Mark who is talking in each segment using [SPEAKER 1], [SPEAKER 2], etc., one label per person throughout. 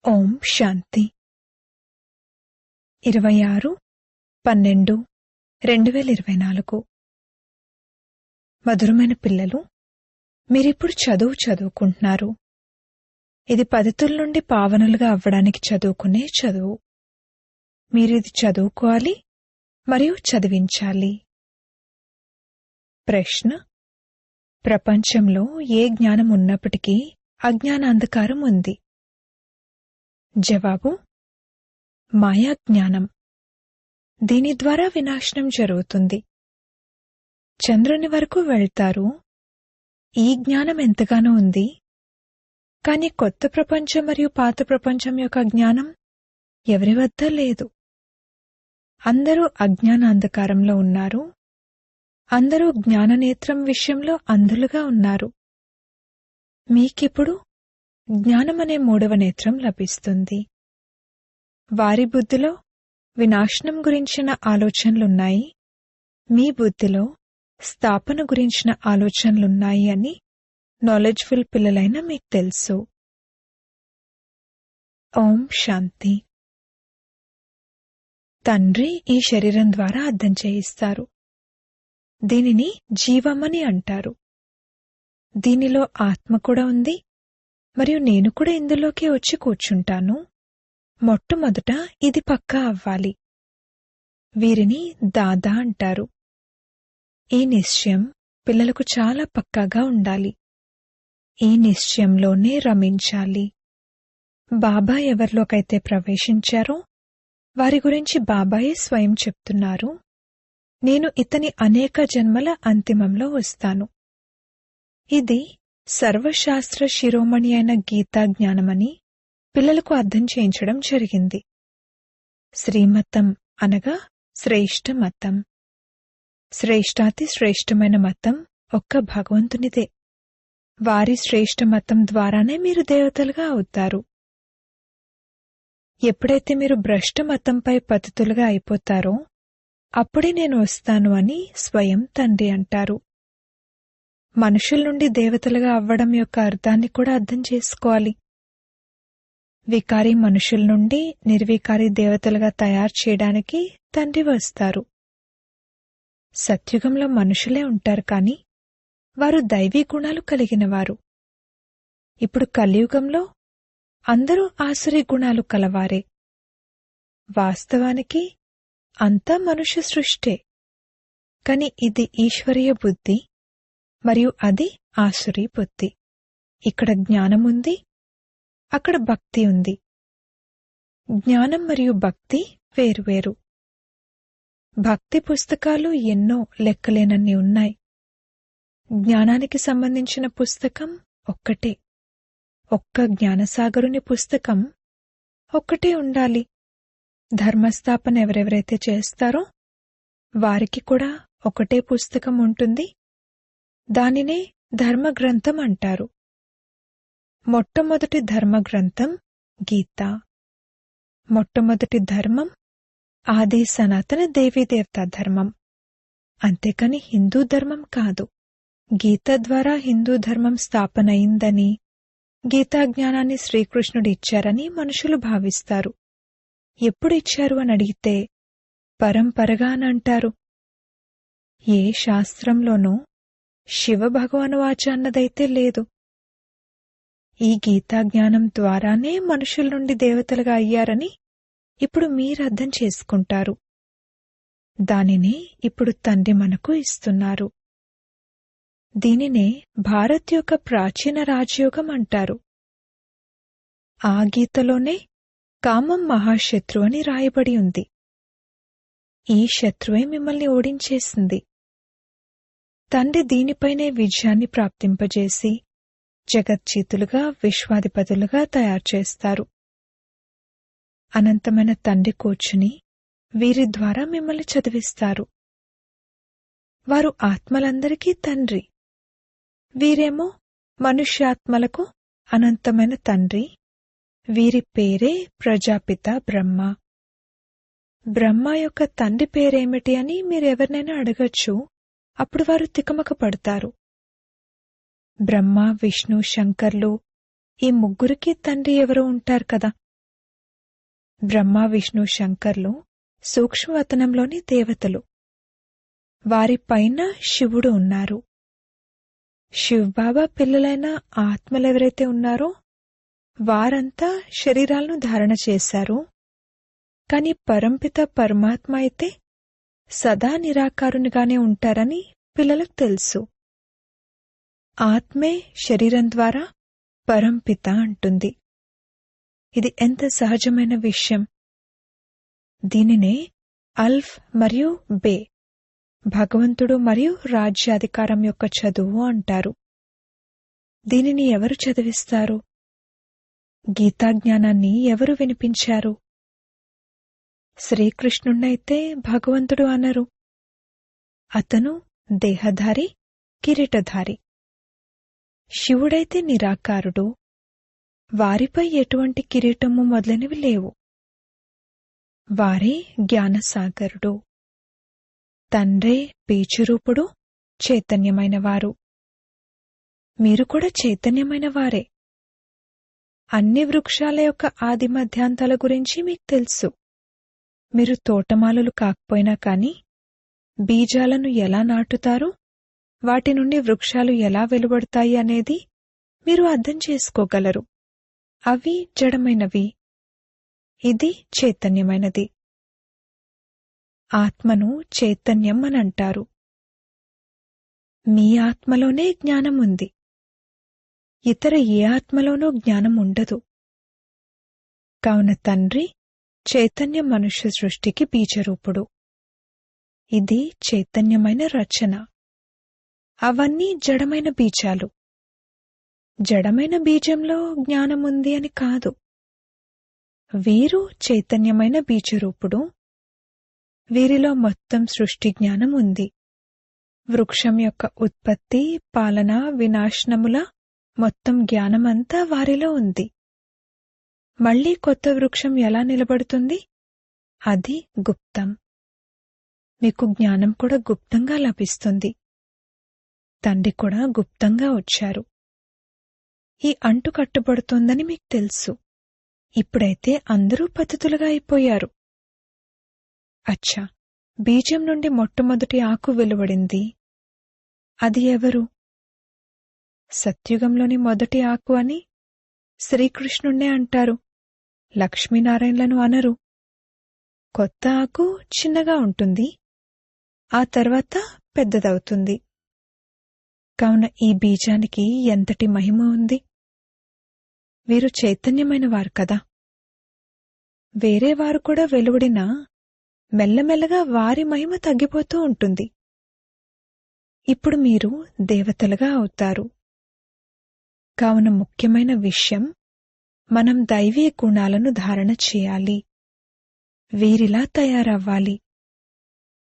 [SPEAKER 1] ఓం శాంతి 26/12/2024 మధురమైన పిల్లలు, మీరిప్పుడు చదువుకుంటున్నారు. ఇది పతితుల నుండి పావనులుగా అవ్వడానికి చదువుకునే చదువు. మీరిది చదువుకోవాలి మరియు చదివించాలి. ప్రశ్న: ప్రపంచంలో ఏ జ్ఞానం ఉన్నప్పటికీ అజ్ఞానాంధకారం ఉంది. జవాబు: మాయా జ్ఞానం. దీని ద్వారా వినాశనం జరుగుతుంది. చంద్రుని వరకు వెళ్తారు. ఈ జ్ఞానం ఎంతగానో ఉంది. కాని కొత్త ప్రపంచం మరియు పాత ప్రపంచం యొక్క జ్ఞానం ఎవరి వద్ద లేదు. అందరూ అజ్ఞానాంధకారంలో ఉన్నారు. అందరూ జ్ఞాననేత్రం విషయంలో అంధులుగా ఉన్నారు. మీకిప్పుడు జ్ఞానమనే 3వ నేత్రం లభిస్తుంది. వారి బుద్ధిలో వినాశనం గురించిన ఆలోచనలున్నాయి, మీ బుద్ధిలో స్థాపన గురించిన ఆలోచనలున్నాయి అని నాలెడ్జ్ఫుల్ పిల్లలైన మీకు తెలుసు. ఓం శాంతి. తండ్రి ఈ శరీరం ద్వారా అర్థం చేయిస్తారు. దీనిని జీవమని అంటారు. దీనిలో ఆత్మ కూడా ఉంది మరియు నేను కూడా ఇందులోకి వచ్చి కూర్చుంటాను. మొట్టమొదట ఇది పక్కా అవ్వాలి. వీరిని దాదా అంటారు. ఈ నిశ్చయం పిల్లలకు చాలా పక్కాగా ఉండాలి. ఈ నిశ్చయంలోనే రమించాలి. బాబా ఎవరిలోకైతే ప్రవేశించారో వారి గురించి బాబాయే స్వయం చెప్తున్నారు, నేను ఇతని అనేక జన్మల అంతిమంలో వస్తాను. ఇది సర్వశాస్త్ర శిరోమణి అయిన గీతా జ్ఞానమని పిల్లలకు అర్థం చేయించడం జరిగింది. శ్రీమతం అనగా శ్రేష్ఠ మతం. శ్రేష్ఠాతి శ్రేష్టమైన మతం ఒక్క భగవంతునిదే. వారి శ్రేష్ఠ మతం ద్వారానే మీరు దేవతలుగా అవుతారు. ఎప్పుడైతే మీరు భ్రష్ట మతంపై పతితులుగా అయిపోతారో అప్పుడే నేను వస్తాను అని స్వయం తండ్రి అంటారు. మనుషుల నుండి దేవతలుగా అవ్వడం యొక్క అర్థాన్ని కూడా అర్థం చేసుకోవాలి. వికారి మనుషుల నుండి నిర్వికారి దేవతలుగా తయారు చేయడానికి తండ్రి వస్తారు. సత్యుగంలో మనుషులే ఉంటారు, కాని వారు దైవీ గుణాలు కలిగినవారు. ఇప్పుడు కలియుగంలో అందరూ ఆసురీ గుణాలు కలవారే. వాస్తవానికి అంతా మనుష్య సృష్టే, కాని ఇది ఈశ్వరీయ బుద్ధి మరియు అది ఆసురీ బుద్ధి. ఇక్కడ జ్ఞానముంది, అక్కడ భక్తి ఉంది. జ్ఞానం మరియు భక్తి వేరువేరు. భక్తి పుస్తకాలు ఎన్నో లెక్కలేనన్ని ఉన్నాయి. జ్ఞానానికి సంబంధించిన పుస్తకం ఒక్కటే. ఒక్క జ్ఞానసాగరుని పుస్తకం ఒక్కటే ఉండాలి. ధర్మస్థాపన ఎవరెవరైతే చేస్తారో వారికి కూడా ఒకటే పుస్తకం ఉంటుంది. దానినే ధర్మగ్రంథం అంటారు. మొట్టమొదటి ధర్మగ్రంథం గీత. మొట్టమొదటి ధర్మం ఆది సనాతన దేవీదేవతా ధర్మం. అంతేకాని హిందూ ధర్మం కాదు. గీత ద్వారా హిందూ ధర్మం స్థాపన అయిందని, గీతా జ్ఞానాన్ని శ్రీకృష్ణుడు ఇచ్చారని మనుషులు భావిస్తారు. ఎప్పుడు ఇచ్చారు అని అడిగితే పరంపరగా అని అంటారు. ఏ శాస్త్రంలోనూ శివ భగవానువాచ అన్నదైతే లేదు. ఈ గీతా జ్ఞానం ద్వారానే మనుషుల నుండి దేవతలుగా అయ్యారని ఇప్పుడు మీరు అర్థం చేసుకుంటారు. దానినే ఇప్పుడు తండ్రి మనకు ఇస్తున్నారు. దీనినే భారత్ యొక్క ప్రాచీన రాజయోగం అంటారు. ఆ గీతలోనే కామం మహాశత్రు అని రాయబడి ఉంది. ఈ శత్రువే మిమ్మల్ని ఓడించేసింది. తండ్రి దీనిపైనే విజయాన్ని ప్రాప్తింపజేసి జగజ్జీతులుగా విశ్వాధిపతులుగా తయారు చేస్తారు. అనంతమైన తండ్రి కూర్చుని వీరి ద్వారా మిమ్మల్ని చదివిస్తారు. వారు ఆత్మలందరికీ తండ్రి. వీరేమో మనుష్యాత్మలకు అనంతమైన తండ్రి. వీరి పేరే ప్రజాపిత బ్రహ్మ. బ్రహ్మ యొక్క తండ్రి పేరేమిటి అని మీరెవరినైనా అడగచ్చు. అప్పుడు వారు తికమక పడతారు. బ్రహ్మ, విష్ణు, శంకర్లు ఈ ముగ్గురికి తండ్రి ఎవరో ఉంటారు కదా. బ్రహ్మ విష్ణు శంకర్లు సూక్ష్మవతనంలోని దేవతలు. వారిపైన శివుడు ఉన్నారు. శివబాబా పిల్లలైన ఆత్మలెవరైతే ఉన్నారో వారంతా శరీరాలను ధారణ చేశారు. కాని పరంపిత పరమాత్మ అయితే సదా నిరాకారునిగానే ఉంటారని పిల్లలకు తెలుసు. ఆత్మే శరీరం ద్వారా పరంపిత అంటుంది. ఇది ఎంత సహజమైన విషయం. దీనినే అల్ఫ్ మరియు బే, భగవంతుడు మరియు రాజ్యాధికారం యొక్క చదువు అంటారు. దీనిని ఎవరు చదివిస్తారు? గీతాజ్ఞానాన్ని ఎవరు వినిపించారు? శ్రీకృష్ణుణ్ణైతే భగవంతుడు అనరు. అతను దేహధారి, కిరీటధారి. శివుడైతే నిరాకారుడు. వారిపై ఎటువంటి కిరీటము మొదలైనవి లేవు. వారే జ్ఞానసాగరుడు. తండ్రే బీజరూపుడు, చైతన్యమైనవారు. మీరు కూడా చైతన్యమైన వారే. అన్ని వృక్షాల యొక్క ఆది మధ్యాంతాల గురించి మీకు తెలుసు. మీరు తోటమాలులు కాకపోయినా కాని బీజాలను ఎలా నాటుతారు, వాటి నుండి వృక్షాలు ఎలా వెలువడతాయి అనేది మీరు అర్థం చేసుకోగలరు. అవి జడమైనవి, ఇది చైతన్యమైనది. ఆత్మను చైతన్యం అని అంటారు. మీ ఆత్మలోనే జ్ఞానం ఉంది. ఇతర ఏ ఆత్మలోనూ జ్ఞానం ఉండదు. కావున తండ్రి చైతన్య మనుష్య సృష్టికి బీజరూపుడు. ఇది చైతన్యమైన రచన. అవన్నీ జడమైన బీజాలు. జడమైన బీజంలో జ్ఞానముంది అని కాదు. వీరు చైతన్యమైన బీజరూపుడు. వీరిలో మొత్తం సృష్టి జ్ఞానం ఉంది. వృక్షం యొక్క ఉత్పత్తి, పాలన, వినాశనముల మొత్తం జ్ఞానమంతా వారిలో ఉంది. మళ్లీ కొత్త వృక్షం ఎలా నిలబడుతుంది? అది గుప్తం. మీకు జ్ఞానం కూడా గుప్తంగా లభిస్తుంది. తండ్రి కూడా గుప్తంగా వచ్చారు. ఈ అంటు కట్టుబడుతోందని మీకు తెలుసు. ఇప్పుడైతే అందరూ పతితులుగా అయిపోయారు. అచ్చా, బీజం నుండి మొట్టమొదటి ఆకు వెలువడింది. అది ఎవరు? సత్యుగంలోని మొదటి ఆకు అని శ్రీకృష్ణుణ్ణే అంటారు. లక్ష్మీనారాయణలను అనరు. కొత్త ఆకు చిన్నగా ఉంటుంది, ఆ తర్వాత పెద్దదవుతుంది. కావున ఈ బీజానికి ఎంతటి మహిమ ఉంది. వీరు చైతన్యమైన వారు కదా. వేరే వారు కూడా వెలువడినా మెల్లమెల్లగా వారి మహిమ తగ్గిపోతూ ఉంటుంది. ఇప్పుడు మీరు దేవతలుగా అవుతారు. కావున ముఖ్యమైన విషయం, మనం దైవీ గుణాలను ధారణ చేయాలి. వీరిలా తయారవ్వాలి.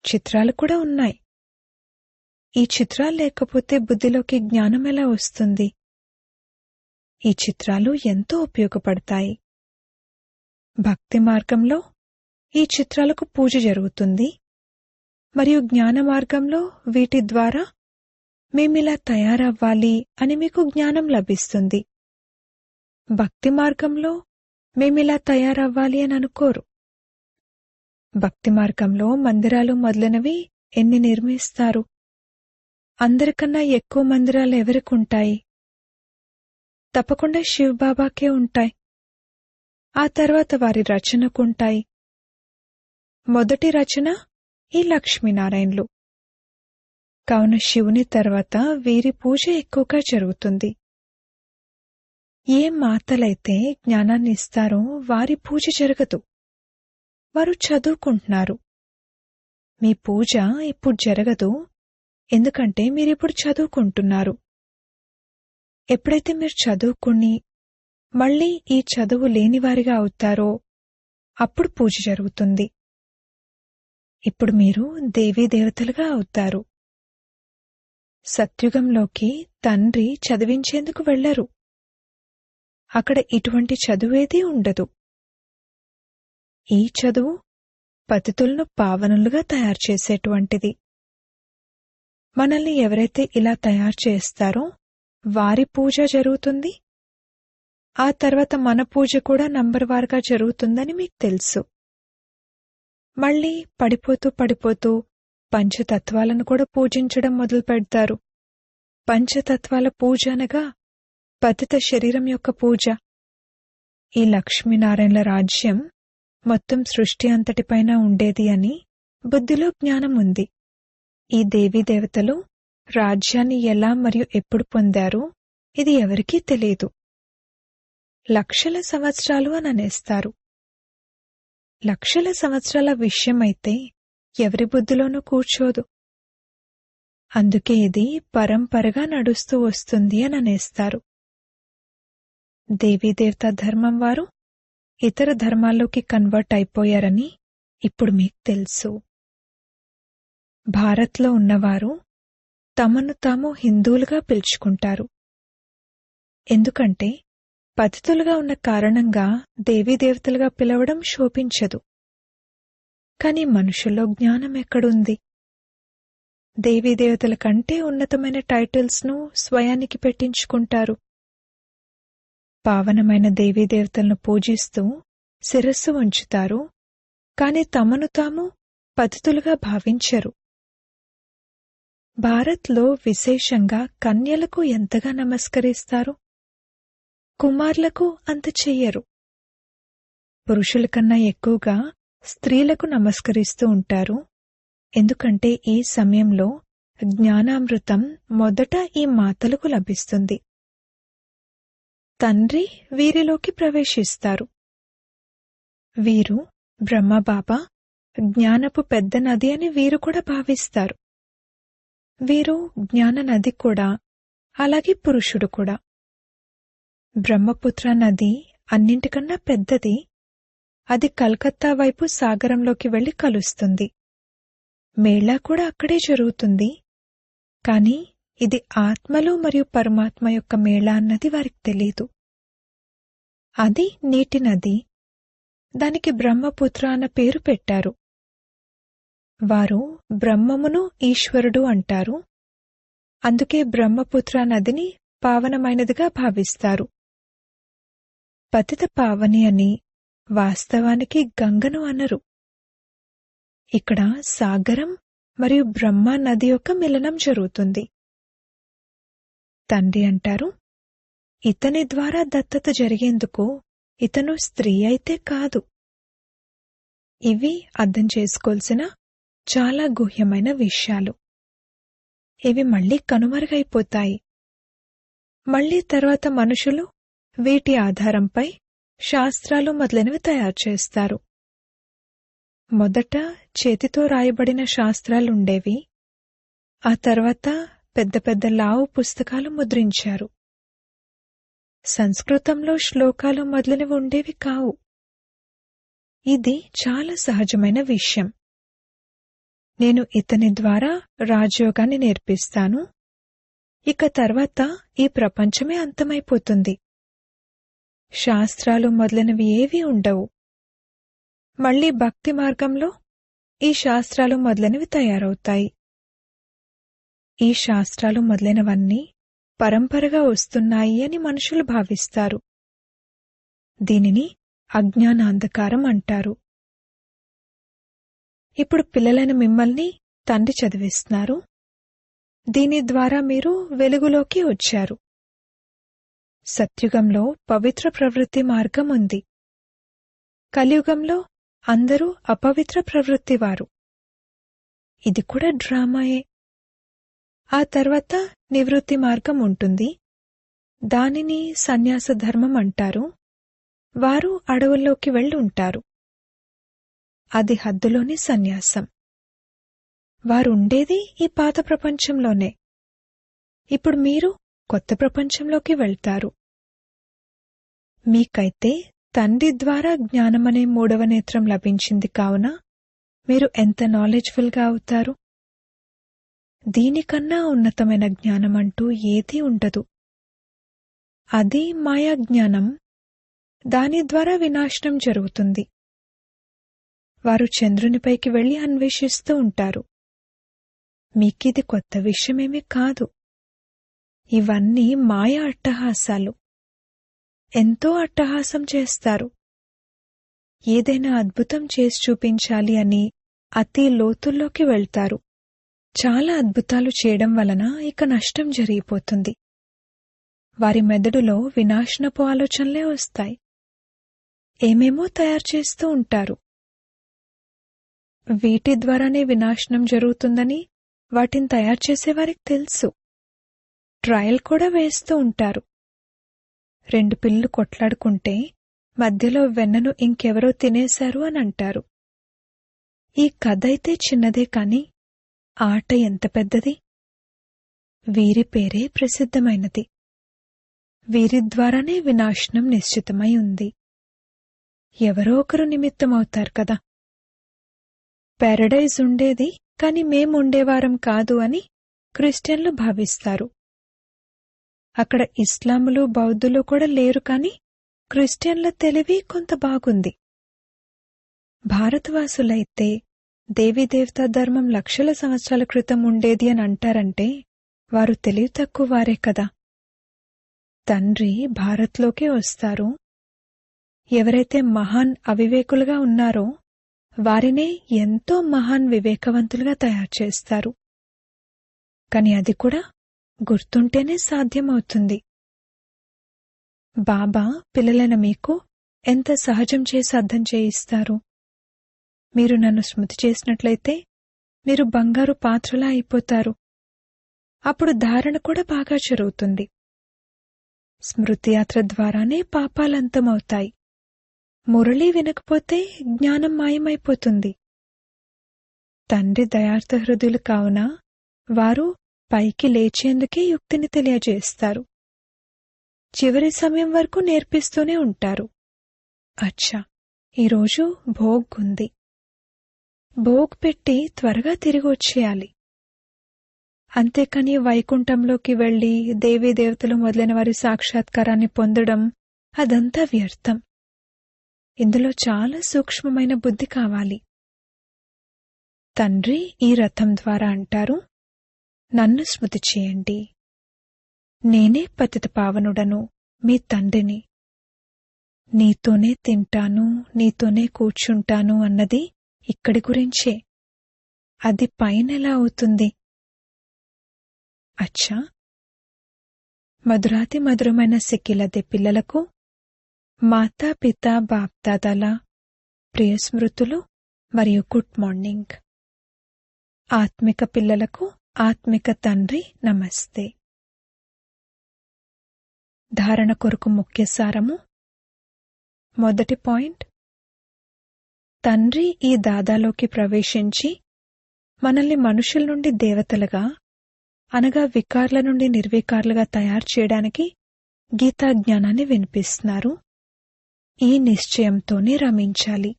[SPEAKER 1] చిత్రాలు కూడా ఉన్నాయి. ఈ చిత్రాలు లేకపోతే బుద్ధిలోకి జ్ఞానం ఎలా వస్తుంది? ఈ చిత్రాలు ఎంతో ఉపయోగపడతాయి. భక్తి మార్గంలో ఈ చిత్రాలకు పూజ జరుగుతుంది, మరియు జ్ఞాన మార్గంలో వీటి ద్వారా మేమిలా తయారవ్వాలి అని మీకు జ్ఞానం లభిస్తుంది. భక్తి మార్గంలో మేమిలా తయారవ్వాలి అని అనుకోరు. భక్తి మార్గంలో మందిరాలు మొదలైనవి ఎన్ని నిర్మిస్తారు? అందరికన్నా ఎక్కువ మందిరాలు ఎవరికుంటాయి? తప్పకుండా శివబాబాకే ఉంటాయి. ఆ తర్వాత వారి రచనకుంటాయి. మొదటి రచన ఈ లక్ష్మీనారాయణలు. కావున శివుని తర్వాత వీరి పూజ ఎక్కువగా జరుగుతుంది. ఏ మాతలైతే జ్ఞానాన్ని ఇస్తారో వారి పూజ జరగదు. వారు చదువుకుంటున్నారు. మీ పూజ ఇప్పుడు జరగదు, ఎందుకంటే మీరిప్పుడు చదువుకుంటున్నారు. ఎప్పుడైతే మీరు చదువుకుని మళ్లీ ఈ చదువు లేనివారిగా అవుతారో అప్పుడు పూజ జరుగుతుంది. ఇప్పుడు మీరు దేవీదేవతలుగా అవుతారు. సత్యుగంలోకి తండ్రి చదివించేందుకు వెళ్లరు. అక్కడ ఇటువంటి చదువేదీ ఉండదు. ఈ చదువు పతితులను పావనులుగా తయారు చేసేటువంటిది. మనల్ని ఎవరైతే ఇలా తయారు చేస్తారో వారి పూజ జరుగుతుంది, ఆ తర్వాత మన పూజ కూడా నంబర్వారుగా జరుగుతుందని మీకు తెలుసు. మళ్ళీ పడిపోతూ పడిపోతూ పంచతత్వాలను కూడా పూజించడం మొదలు పెడతారు. పంచతత్వాల పూజ అనగా పతిత శరీరం యొక్క పూజ. ఈ లక్ష్మీనారాయణల రాజ్యం మొత్తం సృష్టి అంతటిపైన ఉండేది అని బుద్ధిలో జ్ఞానం ఉంది. ఈ దేవతలు రాజ్యాన్ని ఎలా మరియు ఎప్పుడు పొందారు ఇది ఎవరికీ తెలియదు. లక్షల సంవత్సరాలు అని అనేస్తారు. లక్షల సంవత్సరాల విషయమైతే ఎవరి బుద్ధిలోనూ కూర్చోదు. అందుకే ఇది పరంపరగా నడుస్తూ వస్తుంది అని అనేస్తారు. దేవతా ధర్మం వారు ఇతర ధర్మాల్లోకి కన్వర్ట్ అయిపోయారని ఇప్పుడు మీకు తెలుసు. భారత్లో ఉన్నవారు తమను తాము హిందువులుగా పిలుచుకుంటారు. ఎందుకంటే పతితులుగా ఉన్న కారణంగా దేవతలుగా పిలవడం శోభించదు. కాని మనుషుల్లో జ్ఞానం ఎక్కడుంది? దేవతల కంటే ఉన్నతమైన టైటిల్స్ను స్వయానికి పెట్టించుకుంటారు. పావనమైన దేవతలను పూజిస్తూ శిరస్సు ఉంచుతారు. కాని తమను తాము పతితులుగా భావించరు. భారత్లో విశేషంగా కన్యలకు ఎంతగా నమస్కరిస్తారు. కుమార్లకు అంత చెయ్యరు. పురుషుల కన్నా ఎక్కువగా స్త్రీలకు నమస్కరిస్తూ ఉంటారు. ఎందుకంటే ఈ సమయంలో జ్ఞానామృతం మొదట ఈ మాతలకు లభిస్తుంది. తండ్రి వీరిలోకి ప్రవేశిస్తారు. వీరు బ్రహ్మబాబా జ్ఞానపు పెద్ద నది అని వీరు కూడా భావిస్తారు. వీరు జ్ఞాన నది కూడా, అలాగే పురుషుడు కూడా. బ్రహ్మపుత్ర నది అన్నింటికన్నా పెద్దది. అది కలకత్తా వైపు సాగరంలోకి వెళ్లి కలుస్తుంది. మేళా కూడా అక్కడే జరుగుతుంది. కాని ఇది ఆత్మలు మరియు పరమాత్మ యొక్క మేళా అన్నది వారికి తెలీదు. అది నీటి నది. దానికి బ్రహ్మపుత్ర అన్న పేరు పెట్టారు. వారు బ్రహ్మమును ఈశ్వరుడు అంటారు. అందుకే బ్రహ్మపుత్ర నదిని పావనమైనదిగా భావిస్తారు. పతిత పావని అని వాస్తవానికి గంగను అనరు. ఇక్కడ సాగరం మరియు బ్రహ్మ నది యొక్క మిలనం జరుగుతుంది. తండ్రి అంటారు, ఇతని ద్వారా దత్తత జరిగేందుకు ఇతను స్త్రీ అయితే కాదు. ఇవి అర్థం చేసుకోవాల్సిన చాలా గుహ్యమైన విషయాలు. ఇవి మళ్లీ కనుమరుగైపోతాయి. మళ్లీ తర్వాత మనుషులు వీటి ఆధారంపై శాస్త్రాలు మొదలైనవి తయారు చేస్తారు. మొదట చేతితో రాయబడిన శాస్త్రాలుండేవి. ఆ తర్వాత పెద్ద పెద్ద లావు పుస్తకాలు ముద్రించారు. సంస్కృతంలో శ్లోకాలు మొదలైనవి ఉండేవి కావు. ఇది చాలా సహజమైన విషయం. నేను ఇతని ద్వారా రాజయోగాన్ని నేర్పిస్తాను. ఇక తర్వాత ఈ ప్రపంచమే అంతమైపోతుంది. శాస్త్రాలు మొదలైనవి ఏవీ ఉండవు. మళ్లీ భక్తి మార్గంలో ఈ శాస్త్రాలు మొదలైనవి తయారవుతాయి. ఈ శాస్త్రాలు మొదలైనవన్నీ పరంపరగా వస్తున్నాయి అని మనుషులు భావిస్తారు. దీనిని అజ్ఞానాంధకారం అంటారు. ఇప్పుడు పిల్లలైన మిమ్మల్ని తండ్రి చదివిస్తున్నారు. దీని ద్వారా మీరు వెలుగులోకి వచ్చారు. సత్యుగంలో పవిత్ర ప్రవృత్తి మార్గం ఉంది. కలియుగంలో అందరూ అపవిత్ర ప్రవృత్తివారు. ఇది కూడా డ్రామాయే. ఆ తర్వాత నివృత్తి మార్గం ఉంటుంది. దానిని సన్యాస ధర్మం అంటారు. వారు అడవుల్లోకి వెళ్ళి ఉంటారు. అది హద్దులోని సన్యాసం. వారుండేది ఈ పాత ప్రపంచంలోనే. ఇప్పుడు మీరు కొత్త ప్రపంచంలోకి వెళ్తారు. మీకైతే తండ్రి ద్వారా జ్ఞానమనే మూడవ నేత్రం లభించింది కావున మీరు ఎంత నాలెడ్జ్ఫుల్గా అవుతారు. దీనికన్నా ఉన్నతమైన జ్ఞానమంటూ ఏదీ ఉండదు. అది మాయా జ్ఞానం. దాని ద్వారా వినాశనం జరుగుతుంది. వారు చంద్రునిపైకి వెళ్లి అన్వేషిస్తూ ఉంటారు. మీకిది కొత్త విషయమేమీ కాదు. ఇవన్నీ మాయా అట్టహాసాలు. ఎంతో అట్టహాసం చేస్తారు. ఏదైనా అద్భుతం చేసి చూపించాలి అని అతి లోతుల్లోకి వెళ్తారు. చాలా అద్భుతాలు చేయడం వలన ఇక నష్టం జరిగిపోతుంది. వారి మెదడులో వినాశనపు ఆలోచనలే వస్తాయి. ఏమేమో తయారు చేస్తూ ఉంటారు. వీటి ద్వారానే వినాశనం జరుగుతుందని వాటిని తయారు చేసేవారికి తెలుసు. ట్రయల్ కూడా వేస్తూ ఉంటారు. 2 పిల్లులు కొట్లాడుకుంటే మధ్యలో వెన్నను ఇంకెవరో తినేశారు అని అంటారు. ఈ కథ అయితే చిన్నదే కాని ఆట ఎంత పెద్దది. వీరి పేరే ప్రసిద్ధమైనది. వీరి ద్వారానే వినాశనం నిశ్చితమై ఉంది. ఎవరో ఒకరు నిమిత్తమవుతారు కదా. పారడైజ్ ఉండేది కాని మేముండేవారం కాదు అని క్రిస్టియన్లు భావిస్తారు. అక్కడ ఇస్లాములు బౌద్ధులు కూడా లేరు కాని క్రిస్టియన్ల తెలివి కొంత బాగుంది. భారతవాసులైతే దేవీదేవతా ధర్మం లక్షల సంవత్సరాల క్రితం ఉండేది అని అంటారంటే వారు తెలివి తక్కువ వారే కదా. తండ్రి భారత్లోకే వస్తారు. ఎవరైతే మహాన్ అవివేకులుగా ఉన్నారో వారినే ఎంతో మహాన్ వివేకవంతులుగా తయారు చేస్తారు. కాని అది కూడా గుర్తుంటేనే సాధ్యమవుతుంది. బాబా పిల్లలైన మీకు ఎంత సహజం చేసి అర్థం చేయిస్తారు. మీరు నన్ను స్మృతి చేసినట్లయితే మీరు బంగారు పాత్రలా అయిపోతారు. అప్పుడు ధారణ కూడా బాగా జరుగుతుంది. స్మృతి యాత్ర ద్వారానే పాపాలంతమవుతాయి. మురళి వినకపోతే జ్ఞానం మాయమైపోతుంది. తండ్రి దయార్థ హృదయులు కావున వారు పైకి లేచేందుకే యుక్తిని తెలియజేస్తారు. చివరి సమయం వరకు నేర్పిస్తూనే ఉంటారు. అచ్చా, ఈరోజు భోగ్ ఉంది. భోగ్ పెట్టి త్వరగా తిరిగి వచ్చేయాలి. అంతేకాని వైకుంఠంలోకి వెళ్లి దేవీదేవతలు మొదలైన వారి సాక్షాత్కారాన్ని పొందడం అదంతా వ్యర్థం. ఇందులో చాలా సూక్ష్మమైన బుద్ధి కావాలి. తండ్రి ఈ రథం ద్వారా అంటారు, నన్ను స్మృతి చేయండి. నేనే పతిత పావనుడను, మీ తండ్రిని. నీతోనే తింటాను, నీతోనే కూర్చుంటాను అన్నది ఇక్కడి గురించే. అది పైనెలా అవుతుంది? అచ్చా, మధురాతి మధురమైన సిక్కిలదే పిల్లలకు మాతా పితా బాప్దాదాల ప్రియ స్మృతులు మరియు గుడ్ మార్నింగ్. ఆత్మిక పిల్లలకు ఆత్మిక తండ్రి నమస్తే. ధారణ కొరకు ముఖ్య సారము. మొదటి పాయింట్, తండ్రి ఈ దాదాలోకి ప్రవేశించి మనల్ని మనుషుల నుండి దేవతలుగా అనగా వికార్ల నుండి నిర్వికార్లుగా తయారు చేయడానికి గీతా జ్ఞానాన్ని వినిపిస్తున్నారు. ఈ నిశ్చయంతోనే రమించాలి.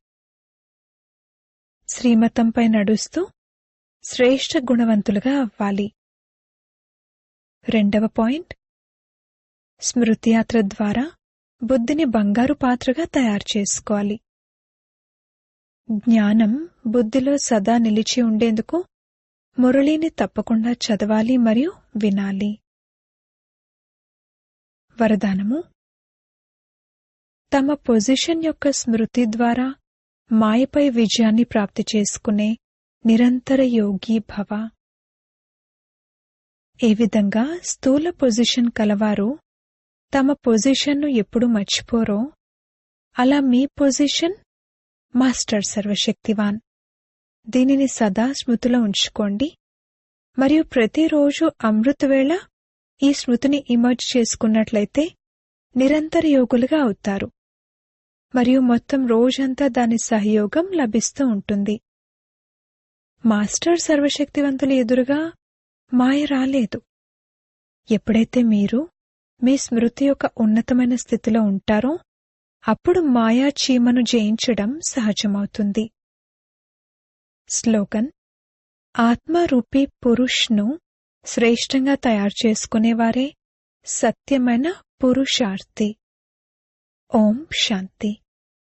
[SPEAKER 1] శ్రీమతంపై నడుస్తూ శ్రేష్ఠ గుణవంతులుగా అవ్వాలి. రెండవ పాయింట్, స్మృతి యాత్ర ద్వారా బుద్ధిని బంగారు పాత్రగా తయారు చేసుకోవాలి. జ్ఞానం బుద్ధిలో సదా నిలిచి ఉండేందుకు మురళిని తప్పకుండా చదవాలి మరియు వినాలి. వరదానము. తమ పొజిషన్ యొక్క స్మృతి ద్వారా మాయపై విజయాన్ని ప్రాప్తి చేసుకునే నిరంతర యోగి భవ. ఏ విధంగా స్థూల పొజిషన్ కలవారు తమ పొజిషన్ను ఎప్పుడు మర్చిపోరో, అలా మీ పొజిషన్ మాస్టర్ సర్వశక్తివాన్. దీనిని సదా స్మృతిలో ఉంచుకోండి మరియు ప్రతిరోజు అమృతవేళ ఈ స్మృతిని ఇమర్జ్ చేసుకున్నట్లయితే నిరంతర యోగులుగా అవుతారు మరియు మొత్తం రోజంతా దాని సహయోగం లభిస్తూ ఉంటుంది. మాస్టర్ సర్వశక్తివంతుల ఎదురుగా మాయ రాలేదు. ఎప్పుడైతే మీరు మీ స్మృతి యొక్క ఉన్నతమైన స్థితిలో ఉంటారో అప్పుడు మాయా చీమను జయించడం సహజమవుతుంది. స్లోగన్. ఆత్మరూపీ పురుష్ను శ్రేష్టంగా తయారు చేసుకునేవారే సత్యమైన పురుషార్థి. ఓం శాంతి.